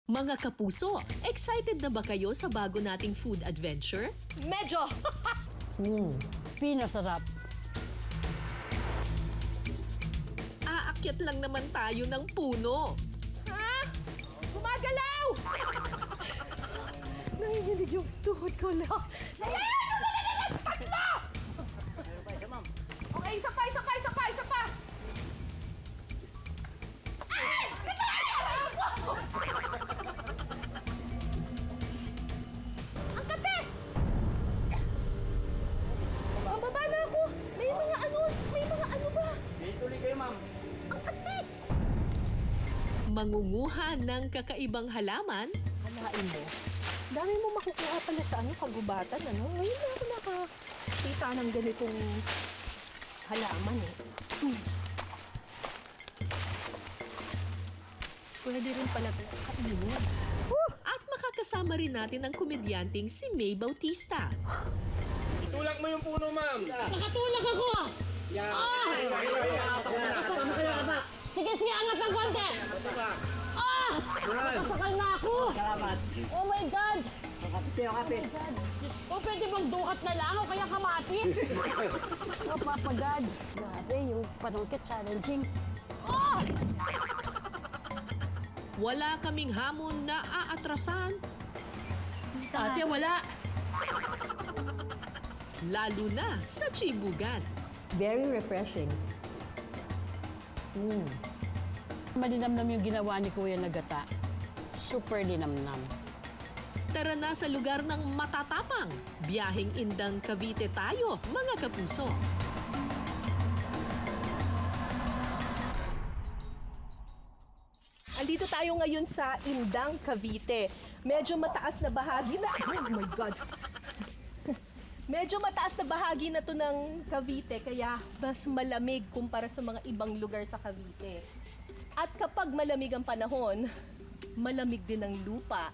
Mga kapuso, excited na ba kayo sa bago nating food adventure? Medyo! Pinasarap. Aakyat lang naman tayo ng puno. Ha? Gumagalaw! Nanginginig yung tuhod ko lang. Tatlo! Okay, isa pa! Ay! Ang kate! Mababa na ako! May mga ano ba? Tuloy kayo, ma'am. Ang kate! Mangunguha ng kakaibang halaman, Kalain mo. Dami mo makukuha pala sa kagubatan, Ngayon na ako nakakita ng ganitong halaman, Pwede rin pala ito kainin. at makakasama rin natin ang komedyanteng si May Bautista. Itulak mo yung puno, ma'am. Nakatulog ako! Yan. Sige, angat ng konti! Nakasakal na ako! Salamat. Oh my God! Kape. Diyos ko, pwede bang dukat na lang o kaya kamatis? Oh, Papa God. Grabe, yung panungkit challenging. Wala kaming hamon na aatrasan, Ate, wala. lalo na sa Chibugan. Very refreshing. Malinamnam yung ginawa ni Kuya Nagata. Super linamnam. Tara na sa lugar ng matatapang. Biyaheng Indang Cavite tayo, mga kapuso. Andito tayo ngayon sa Indang, Cavite. Medyo mataas na bahagi na... Oh my God! Medyo mataas na bahagi na to ng Cavite, kaya mas malamig kumpara sa mga ibang lugar sa Cavite. At kapag malamig ang panahon, malamig din ang lupa.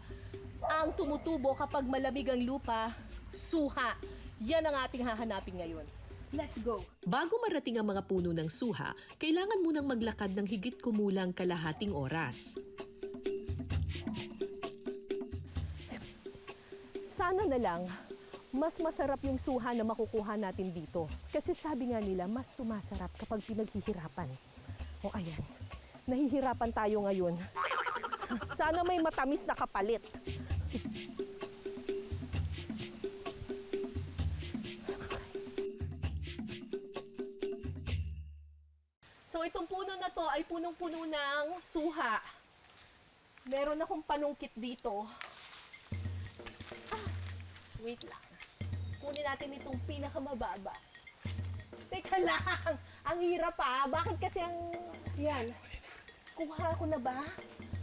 Ang tumutubo kapag malamig ang lupa, suha. Yan ang ating hahanapin ngayon. Let's go! Bago marating ang mga puno ng suha, kailangan munang maglakad ng higit kumulang kalahating oras. Sana na lang, mas masarap yung suha na makukuha natin dito. Kasi sabi nga nila, mas sumasarap kapag pinaghihirapan. O ayan, nahihirapan tayo ngayon. Sana may matamis na kapalit. So itong puno na to ay punong-puno ng suha. Meron akong panungkit dito. Wait lang. Kunin natin itong pinakamababa. Teka lang! Ang hirap pa. Bakit kasi ang... Yan. Kuha ko na ba?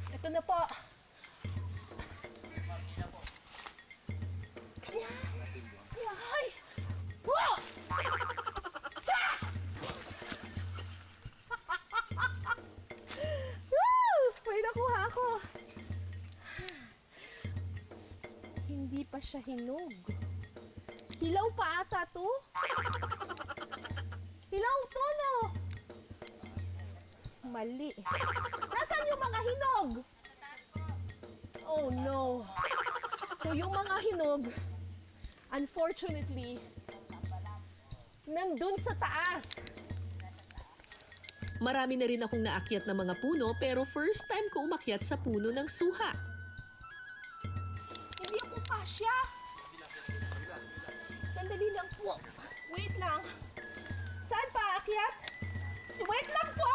Ito na po. Yan. Guys! Wow! Tsa! Woo! May nakuha ako. Hindi pa siya hinog. Hilaw pa ata to? Hilaw to, no? Mali. Nasaan yung mga hinog? Oh, no. So, yung mga hinog, unfortunately, nandun sa taas. Marami na rin akong naakyat na mga puno pero first time ko umakyat sa puno ng suha. Hindi ako kasya. Sandali lang po. Wait lang. Saan pa, akyat? Wait lang po!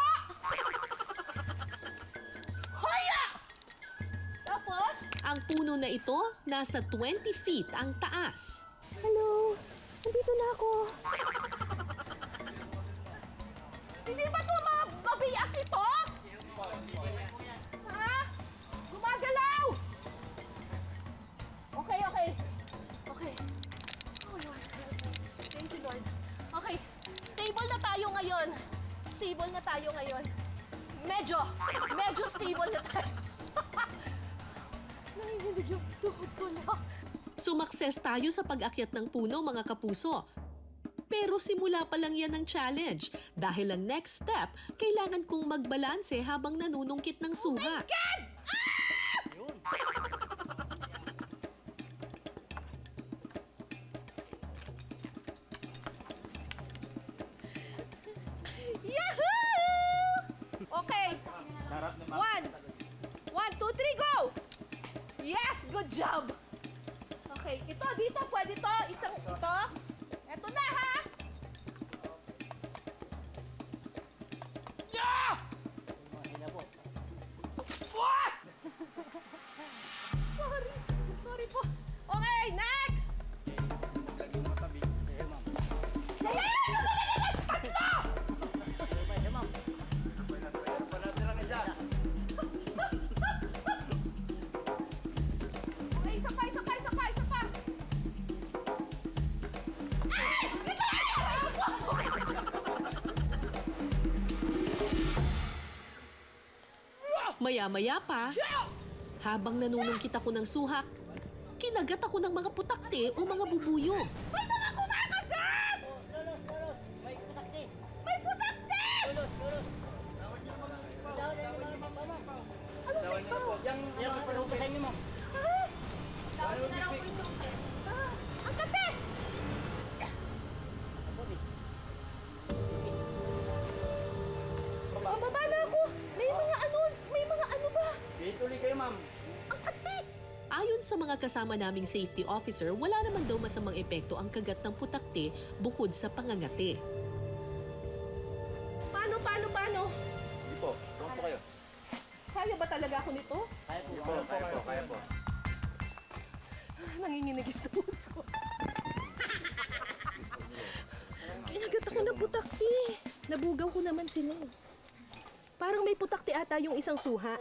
Hoya! Tapos? Ang puno na ito, nasa 20 feet ang taas. Hello? Nandito na ako. Hindi ba ito mabiyak ito? Ha? Gumagalaw! Okay. Okay. Oh, Lord. Thank you, Lord. Okay. Stable na tayo ngayon. Medyo stable na tayo. Nanginginig yung tuhod ko lang. Sumakses tayo sa pag-akyat ng puno, mga kapuso. Pero simula pa lang yan ang challenge. Dahil ang next step, kailangan kong magbalanse habang nanunungkit ng suha. God! Ah! job! Okay, ito, dito, pwede to. Isang ito. Eto na, ha? Sorry. Sorry po. Okay, next! Okay, isa pa, isa pa, isa pa, isa pa. Maya-maya pa, habang nanunungkit ako ng suhak, kinagat ako ng mga putakte o mga bubuyog. Ang kate! Bababa na ako! May mga ano ba? Ituloy kayo, ma'am. Ang kate! Ayon sa mga kasama naming safety officer, wala naman daw masamang epekto ang kagat ng putakte bukod sa pangangati. Paano? Hindi po. Tuwan po kayo. Kaya ba talaga ako nito? Kaya po. Nanginginig ito. Kinagat ako ng putakti. Nabugaw ko naman sila. Parang may putakti ata yung isang suha.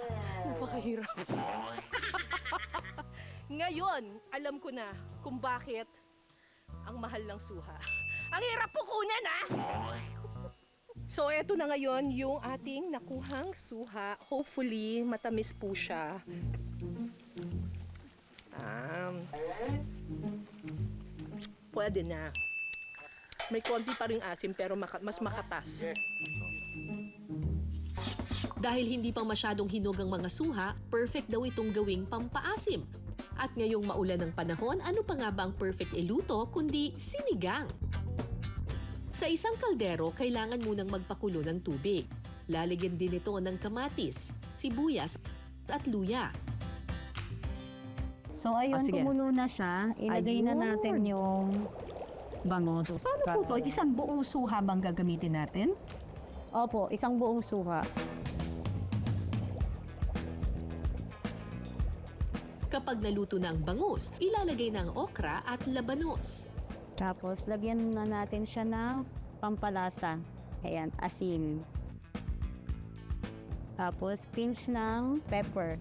Napakahirap. Ngayon, alam ko na kung bakit ang mahal ng suha. Ang hirap po kunin, ha? So, eto na ngayon yung ating nakuhang suha. Hopefully, matamis po siya. Pwede na. May konti pa ring asim pero mas makatas. Dahil hindi pa masyadong hinog ang mga suha, perfect daw itong gawing pampaasim. At ngayong maulan ng panahon, ano pa nga ba ang perfect iluto kundi sinigang? Sa isang kaldero, kailangan munang magpakulo ng tubig. Lalagyan din ito ng kamatis, sibuyas at luya. So ayun, kumulo na siya. Ilagay na natin yung bangos. Paano po to? Isang buong suha bang gagamitin natin? Opo, isang buong suha. Kapag naluto na ang bangus, ilalagay na ang okra at labanos. Tapos lagyan na natin siya ng pampalasa. Ayan, asin. Tapos pinch ng pepper.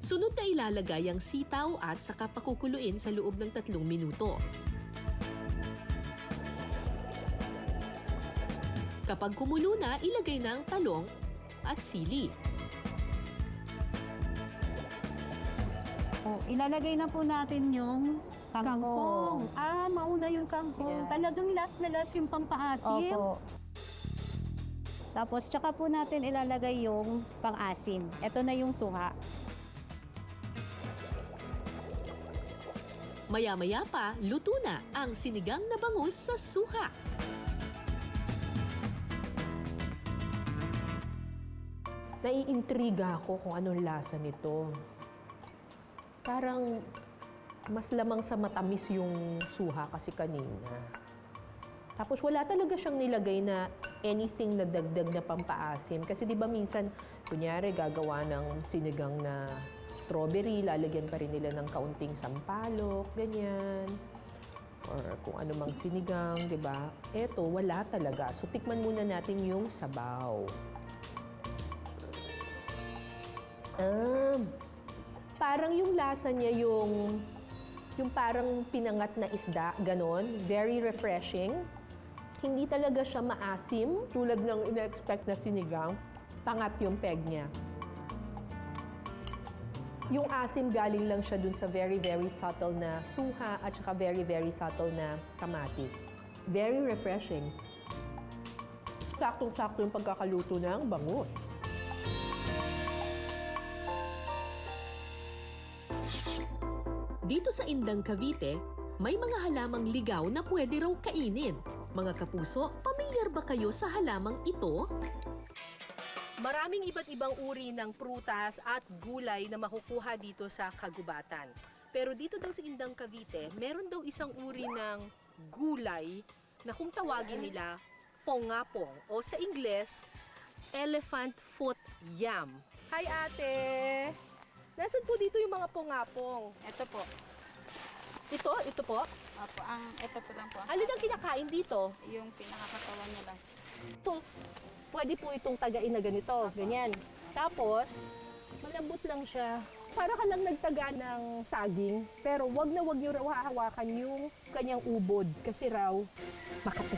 Sunod na ilalagay ang sitaw at saka pakukuluin sa loob ng 3 minuto. Kapag kumulo na, ilagay na ang talong at sili. Ilalagay na po natin yung kangkong. Mauna yung kangkong. Yeah. Talagang last na last yung pampaasim. Opo. Tapos tsaka po natin ilalagay yung pang-asim. Ito na yung suha. Maya-maya pa, luto na ang sinigang na bangus sa suha. Naiintriga ako kung anong lasa nito. Parang mas lamang sa matamis yung suha kasi kanina. Tapos wala talaga siyang nilagay na anything na dagdag na pampaasim. Kasi di ba minsan, kunyari gagawa ng sinigang na strawberry, lalagyan pa rin nila ng kaunting sampalok, ganyan. Or kung ano mang sinigang, di ba? Eto, wala talaga. So tikman muna natin yung sabaw. Parang yung lasa niya yung parang pinangat na isda, ganon. Very refreshing. Hindi talaga siya maasim, tulad ng ina-expect na sinigang. Pangat yung peg niya. Yung asim galing lang siya dun sa very, very subtle na suha at saka very, very subtle na kamatis. Very refreshing. Saktong-sakto yung pagkakaluto ng bangus. Dito sa Indang, Cavite, may mga halamang ligaw na pwede raw kainin. Mga kapuso, pamilyar ba kayo sa halamang ito? Maraming iba't ibang uri ng prutas at gulay na makukuha dito sa kagubatan. Pero dito daw sa Indang Cavite, meron daw isang uri ng gulay na kung tawagin nila pongapong o sa Ingles, elephant foot yam. Hi ate! Nasaan po dito yung mga pongapong? Ito po. Ito po? Opo, ito po lang po. Alin ang kinakain dito? Yung pinakakatawan niya lang. Ito, pwede po itong tagain na ganito, ganyan. Tapos, malambot lang siya. Para ka lang nagtaga ng saging, pero wag na wag niyo hahawakan yung kanyang ubod kasi raw makati.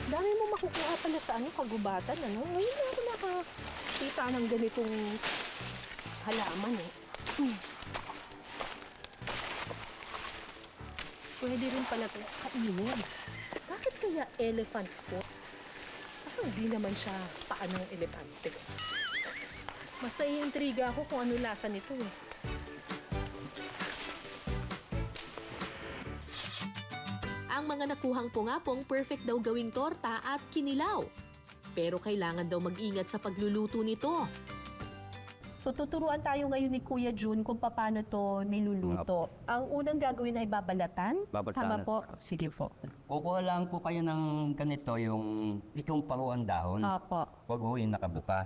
Dami mo makukuha pala sa kagubatan, ano? Ngayon na ako nakakita ng ganitong halaman, eh. Pwede rin pala ito kainin. Bakit kaya elephant foot? Parang di naman siya paa ng elepante. Mas naiintriga ako kung ano lasa nito. Ang mga nakuhang pungapong perfect daw gawing torta at kinilaw. Pero kailangan daw mag-ingat sa pagluluto nito. So tuturuan tayo ngayon ni Kuya Jun kung paano to niluluto. Ang unang gagawin ay babalatan. Babalatan. Tama po? Sige po. Kukuha lang po kayo ng ganito, yung itong paruan dahon. Apo. Huwag ho yung nakabuka.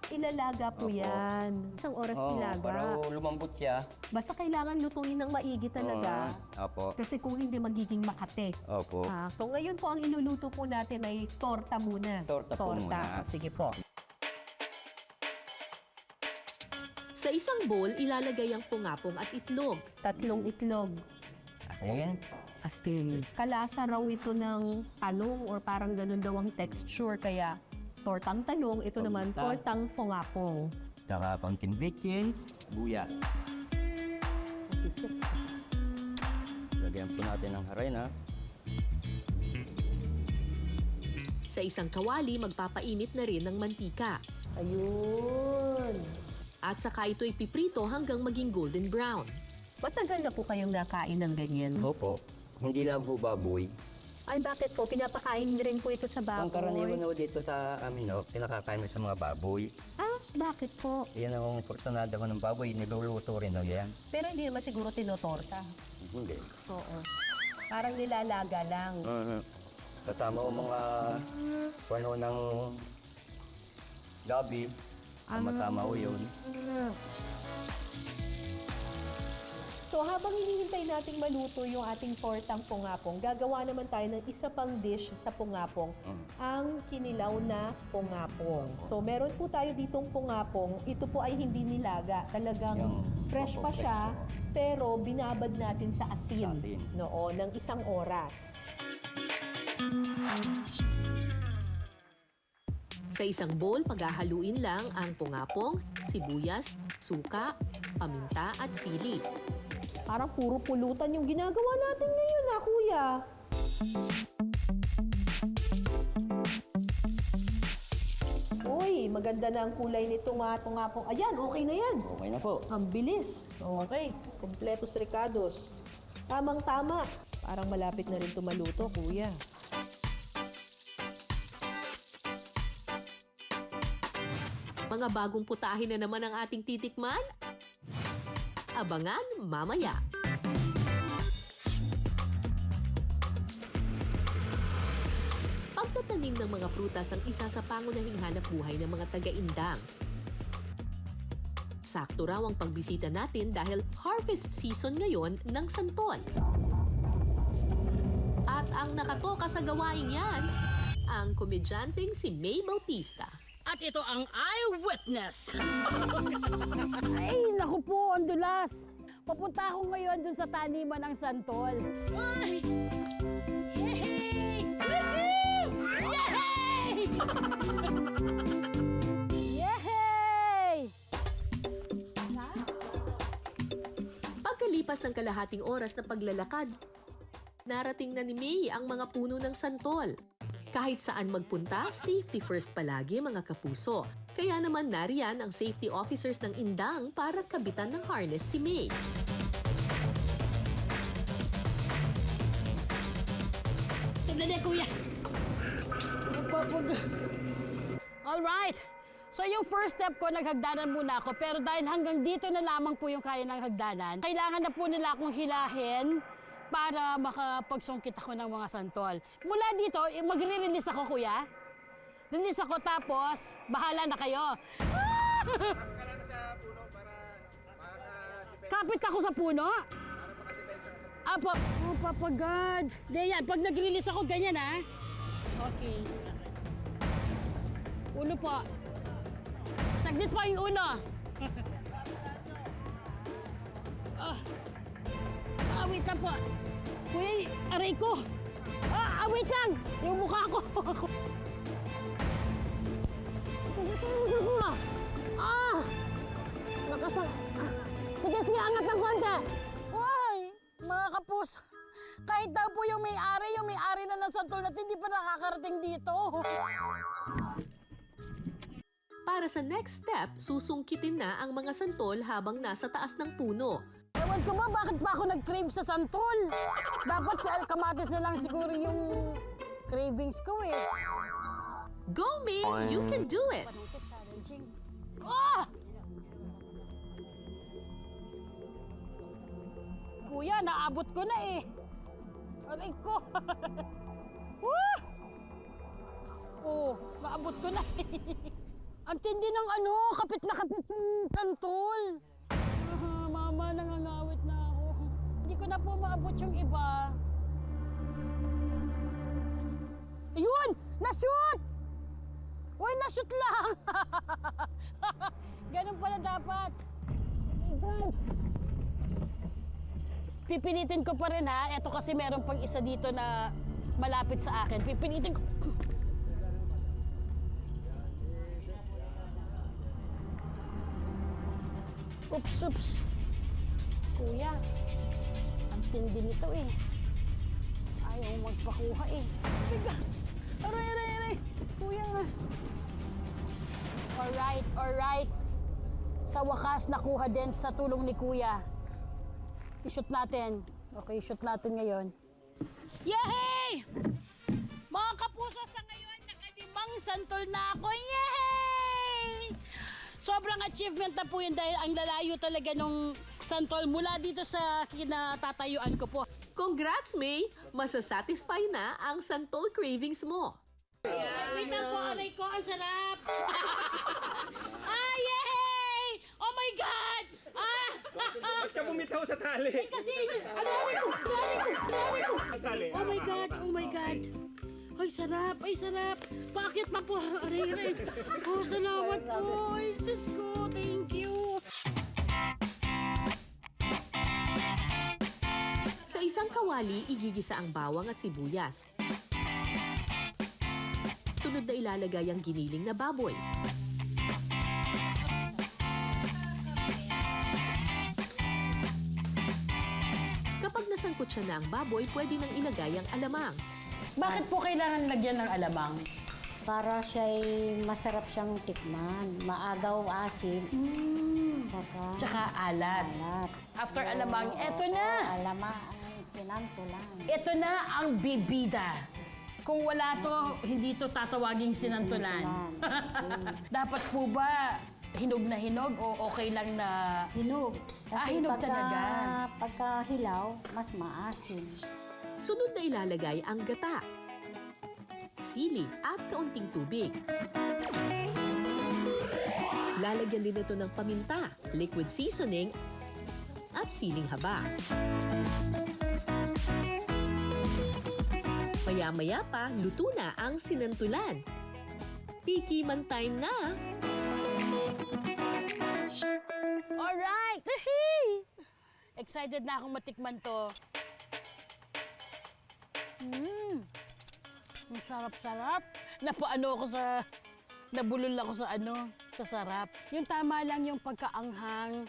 Ilalaga po Opo. yan. Isang oras ilaga. Para lumambot siya. Basta kailangan lutuin ng maigi talaga. Opo. Kasi kung hindi magiging makate. Opo. So ngayon po ang iluluto po natin ay torta muna. Torta po muna. Sige po. Sa isang bowl, ilalagay ang pungapong at itlog. 3 itlog. Ayan. Astin. Kalasa raw ito ng talong or parang ganun daw ang texture. Kaya tortang talong, ito naman tortang pungapong. Saka konting bitchin, buya. Lagyan po natin ng harina. Sa isang kawali, magpapainit na rin ng mantika. Ayun. At saka ito ipiprito hanggang maging golden brown. Matagal na po kayong nakain ng ganyan? Opo. Hindi lang po baboy. Ay, bakit po? Pinapakain rin po ito sa baboy? Ang karaniwan ho dito sa amin, pinakakain mo sa mga baboy. Ah, bakit po? Yan ang portonada ko ng baboy, niluluto rin ho yan. Pero hindi naman siguro tinotorta. Hindi. Oo. Parang nilalaga lang. Kasama ko mga puno ng gabi. Sama-sama ho yun. So habang hinihintay nating maluto yung ating tortang pungapong, gagawa naman tayo ng isa pang dish sa pungapong, ang kinilaw na pungapong. So meron po tayo ditong pungapong, ito po ay hindi nilaga, talagang Yung fresh pa siya, pero binabad natin sa asin, Asin. ng 1 oras. Sa isang bowl, paghahaluin lang ang pungapong, sibuyas, suka, paminta at sili. Parang puro pulutan yung ginagawa natin ngayon, kuya. Uy, maganda na ang kulay nitong pungapong. Ayan, okay na yan. Okay na po. Ang bilis. Okay, kompletos ricados. Tamang-tama. Parang malapit na rin tumaluto, kuya. Mga bagong putahe na naman ang ating titikman? Abangan mamaya. Pagtatanim ng mga prutas ang isa sa pangunahing hanap buhay ng mga taga-Indang. Sakto raw ang pagbisita natin dahil harvest season ngayon ng santol. At ang nakatoka sa gawain yan, ang komedyanteng si May Bautista. At ito ang eyewitness. Ay, naku po, ang dulas. Papunta ako ngayon dun sa taniman ng santol. Ay! Yehey! Yehey! Yehey! Yehey! Pagkalipas ng kalahating oras na paglalakad, narating na ni May ang mga puno ng santol. Kahit saan magpunta, safety first palagi mga kapuso. Kaya naman nariyan ang safety officers ng Indang para kabitan ng harness si May. Sandali, kuya. Alright. So yung first step ko, naghagdanan muna ako. Pero dahil hanggang dito na lamang po yung kaya ng hagdanan, kailangan na po nila akong hilahin para makapagsungkit ako ng mga santol. Mula dito, magre-release ako, kuya. Release ako, tapos bahala na kayo. Kapit ako sa puno? Apo, oh, Papa God. Ganyan, pag nag-release ako, ganyan ha. Okay. Ulo po. Saglit po yung ulo. Wait lang po. Kuya, aray ko. Wait lang. Yung mukha ko. Nakasang... Sige, angat ng konti. Uy, mga kapus. Kahit daw po yung may-ari na ng santol natin, hindi pa nakakarating dito. Para sa next step, susungkitin na ang mga santol habang nasa taas ng puno. Ewan ko ba, bakit pa ako nag-crave sa santol? Dapat kamatis na lang siguro yung cravings ko eh. Go, May! You can do it! Panungkit challenging. Ah! Kuya, naabot ko na eh. Aray ko. Oh, naabot ko na eh. Ang tindi ng kapit na kapit ng santol. Mama, nangangawit na ako. Hindi ko na po maabot yung iba. Ayun! Na-shoot! Uy, na-shoot lang! Ganun pala dapat. Oh my God. Pipilitin ko pa rin ha. Ito kasi meron pang isa dito na malapit sa akin. Pipilitin ko. Oops. Kuya, ang tindi nito eh. Ayaw magpakuha eh. Teka. Aray. Kuya nga. Alright. Sa wakas, nakuha din sa tulong ni Kuya. I-shoot natin. Okay, shoot natin ngayon. Yehey! Mga kapuso, sa ngayon, nakalimang santol na ako. Yehey! Sobrang achievement na po yun dahil ang lalayo talaga nung santol mula dito sa kinatatayuan ko po. Congrats, May! Masasatisfy na ang santol cravings mo. Wait lang po, aray ko, ang sarap! Yehey! Oh my God! Ba't ka bumitaw sa tali? Kasi, ang dami ko! Tali. Oh my God! Ay, sarap! Bakit pa po? Aray. Oh, salamat po! Ay, sus ko, thank you! Sa isang kawali, igigisa ang bawang at sibuyas. Sunod na ilalagay ang giniling na baboy. Kapag nasangkot siya na ang baboy, pwede nang ilagay ang alamang. Bakit po kailangan lagyan ng alamang? Para siya'y masarap siyang tikman. Maagaw, asin. Tsaka alat. Alat. After alamang, eto na! Alamang, sinanto lang. Ito na ang bibida. Kung wala to, hindi to tatawaging sinantulan. Dapat po ba hinog na hinog o okay lang na hinog? Hinog talaga. Pagka hilaw, mas maasim. Sunod na ilalagay ang gata, sili at kaunting tubig. Lalagyan din ito ng paminta, liquid seasoning at siling haba. Maya-maya pa, luto na ang sinantulan. Tikiman time na! Alright! Excited na akong matikman to. Ang sarap-sarap. Napaano ako sa... Nabulol ako sa sa sarap. Yung tama lang yung pagkaanghang,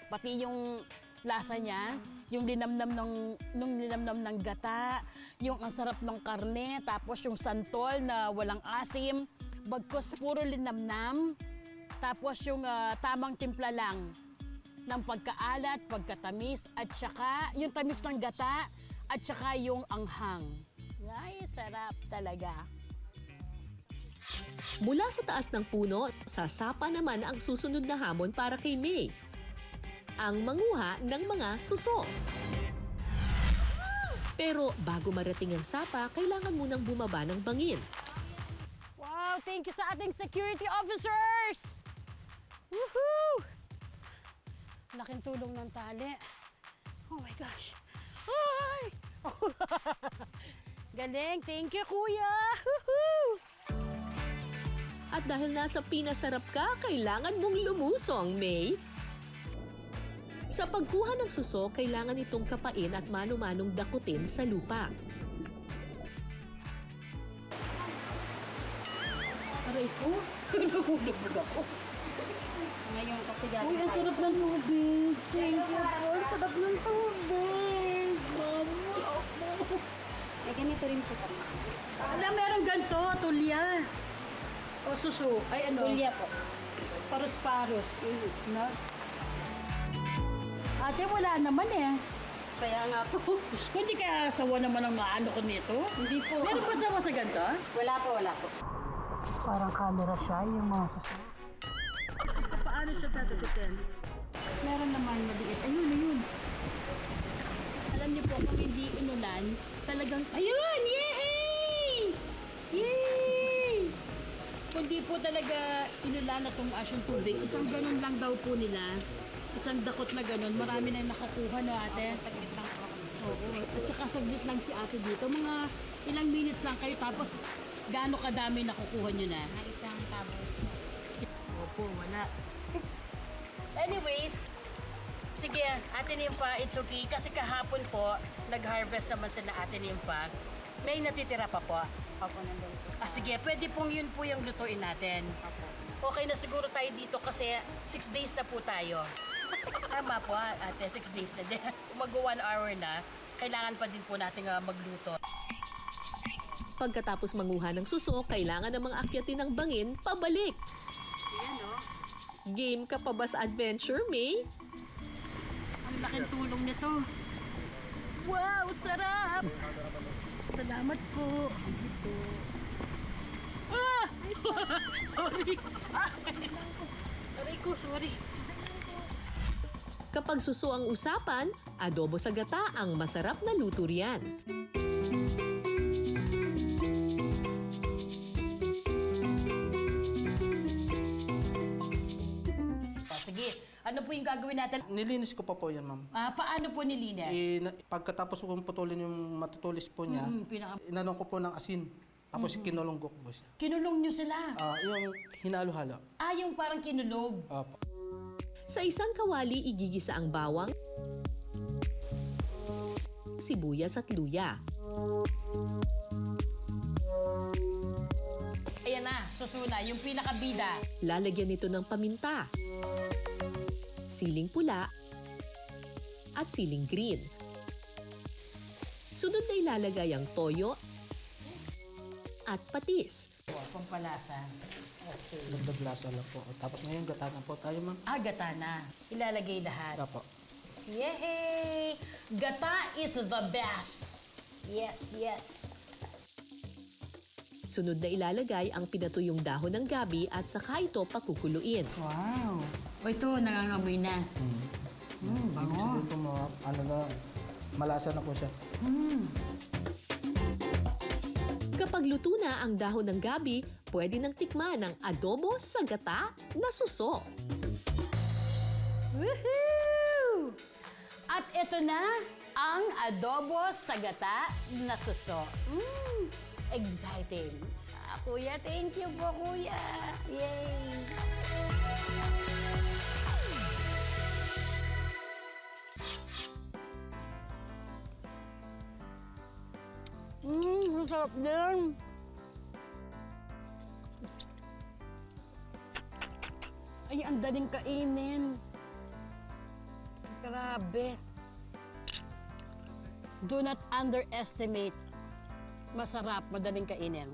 pati yung lasa niya, yung linamnam ng gata, yung ang sarap ng karne, tapos yung santol na walang asim, bagkos puro linamnam, tapos yung tamang timpla lang ng pagkaalat, pagkatamis, at saka yung tamis ng gata, at saka yung anghang. Ay, sarap talaga. Mula sa taas ng puno, sa sapa naman ang susunod na hamon para kay May. Ang manguha ng mga suso. Pero bago marating ang sapa, kailangan munang bumaba ng bangin. Wow, thank you sa ating security officers! Woohoo! Laking tulong ng tali. Oh my gosh. Ay! Galing, thank you kuya! Woohoo! At dahil nasa pinasarap ka, kailangan mong lumusong, May. Sa pagkuha ng suso, kailangan itong kapain at mano-manong dakutin sa lupa. Aray ko, nahulog ako. Ngayon kasi Uy, ang sarap ng tubig. Thank you po, ang sarap ng tubig. Mama, ako. Eh, ganito rin po kami. Alam, meron ganito, tulya. O suso. Ay, ano? Tulya po. Paros-paros. No? Ate, wala naman eh. Kaya nga po. Diyos ko, hindi kaya sawa naman ang maano ko nito. Hindi po. Meron ba sawa sa ganito? Wala po, wala po. Parang camera siya, yung mga suso. Paano siya tatagutin? Meron naman maliit. Ayun, ayun. Alam niyo po, kung hindi inulan, talagang, ayun! Yay! Yay! Kung di po talaga inulan na tumaas yung tubig, isang ganun lang daw po nila. Isang dakot na ganun, marami na nakukuha na ate. Saglit lang po. Oo, at saka saglit lang si ate dito. Mga ilang minutes lang kayo, tapos gaano kadami nakukuha nyo na? Na isang tabo. Opo, wala. Anyways, sige, Ate Nympha, it's okay. Kasi kahapon po, nag-harvest naman sila Ate Nympha. May natitira pa po. Opo, nandun po sa... Sige, pwede pong yun po yung lutuin natin. Opo. Okay na siguro tayo dito kasi 6 days na po tayo. Tama po, ate, 6 days na din. Mag-1 hour na, kailangan pa din po natin magluto. Pagkatapos manguha ng suso, kailangan namang akyatin ng bangin pabalik. Ayan, no? Game ka pa ba sa adventure, May? Ang laking tulong nito. Wow, sarap! Salamat po. Ah! Sorry. Ah! Aray ko, sorry. Kapag suso ang usapan, adobo sa gata ang masarap na luto riyan. Sige, ano po yung gagawin natin? Nilinis ko pa po yan, ma'am. Paano po nilinis? Pagkatapos kong putulin yung matutulis po niya, inanong ko po ng asin. Tapos kinulong ko po siya. Kinulong nyo sila? Yung hinalo-halo. Yung parang kinulog. Opo. Sa isang kawali, igigisa ang bawang, sibuyas at luya. Ayan na, susuna, yung pinakabida. Lalagyan nito ng paminta, siling pula, at siling green. Sunod na ilalagay ang toyo at patis. Pampalasa. Dagdag lasa lang po. Tapos ngayon, gata na po tayo, ma'am. Gata na. Ilalagay lahat. Opo. Yay! Gata is the best. Yes, yes. Sunod na ilalagay ang pinatuyong dahon ng gabi at saka ito pakukuluin. Wow. O ito, nangangamoy na. Ibig sabihin po, malasa na po siya. Kapag luto na ang dahon ng gabi, pwede nang tikman ang adobo sa gata na suso. Woohoo! At ito na ang adobo sa gata na suso. Exciting. Kuya, thank you po, kuya. Yay! Ang sarap din. Ay, ang daling kainin. Grabe. Do not underestimate. Masarap, madaling kainin.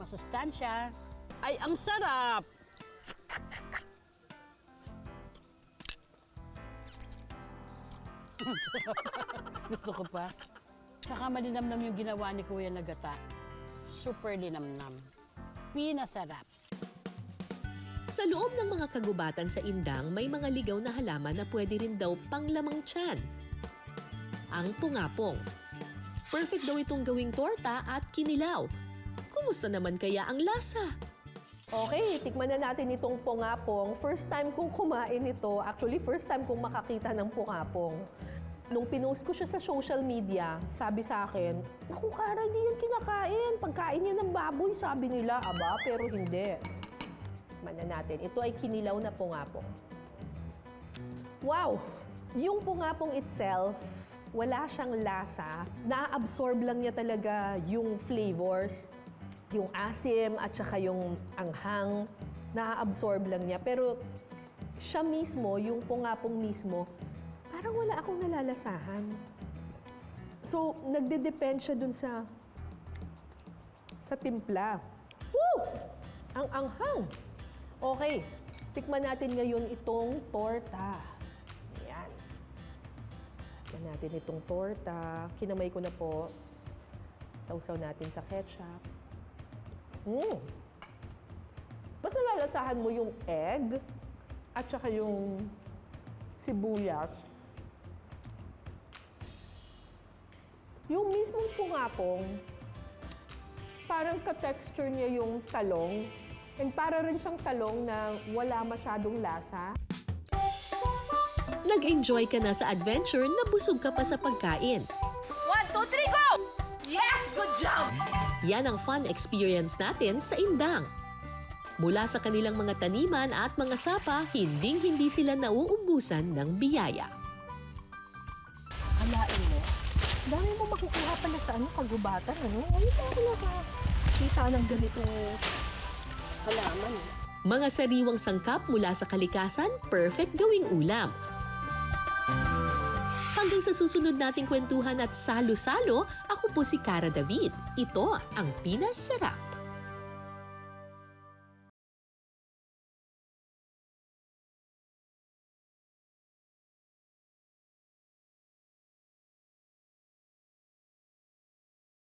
Masustansya. Ay, ang sarap! Gusto ko pa. Tsaka malinamnam yung ginawa ni Kuya na gata. Super linamnam. pinasarap. Sa loob ng mga kagubatan sa Indang, may mga ligaw na halaman na pwede rin daw panglamang tiyan. Ang pungapong. Perfect daw itong gawing torta at kinilaw. Kumusta naman kaya ang lasa? Okay, tikman na natin itong pungapong. First time kong kumain ito. Actually, first time kong makakita ng pungapong. Nung pinost ko siya sa social media, sabi sa akin, "Naku, Kara, hindi yan kinakain. Pagkain yan ng baboy," sabi nila. Aba, pero hindi. Tikman na natin. Ito ay kinilaw na pungapong. Wow! Yung pungapong itself, wala siyang lasa. Na-absorb lang niya talaga yung flavors. Yung asim at saka yung anghang, na-absorb lang niya. Pero siya mismo, yung pungapong mismo, parang wala akong nalalasahan. So, nagde-depend siya dun sa timpla. Woo! Ang anghang! Okay, tikman natin ngayon itong torta. Ayan. Tikman natin itong torta. Kinamay ko na po. Sausaw natin sa ketchup. Mas nalalasahan mo yung egg at saka yung sibuyas. Yung mismong pungapong, parang ka-texture niya yung talong. And para rin siyang talong na wala masyadong lasa. Nag-enjoy ka na sa adventure na busog ka pa sa pagkain. 1, 2, 3, go! Yes! Good job! Yan ang fun experience natin sa Indang. Mula sa kanilang mga taniman at mga sapa, hinding-hindi sila nauubusan ng biyaya. Alain mo, dami mo makukuha pala sa kagubatan, ano? Ngayon ako nakakita ng ganitong halaman. Mga sariwang sangkap mula sa kalikasan, perfect gawing ulam. Hanggang sa susunod nating kwentuhan at salo-salo, ako po si Cara David. Ito ang Pinas Sarap.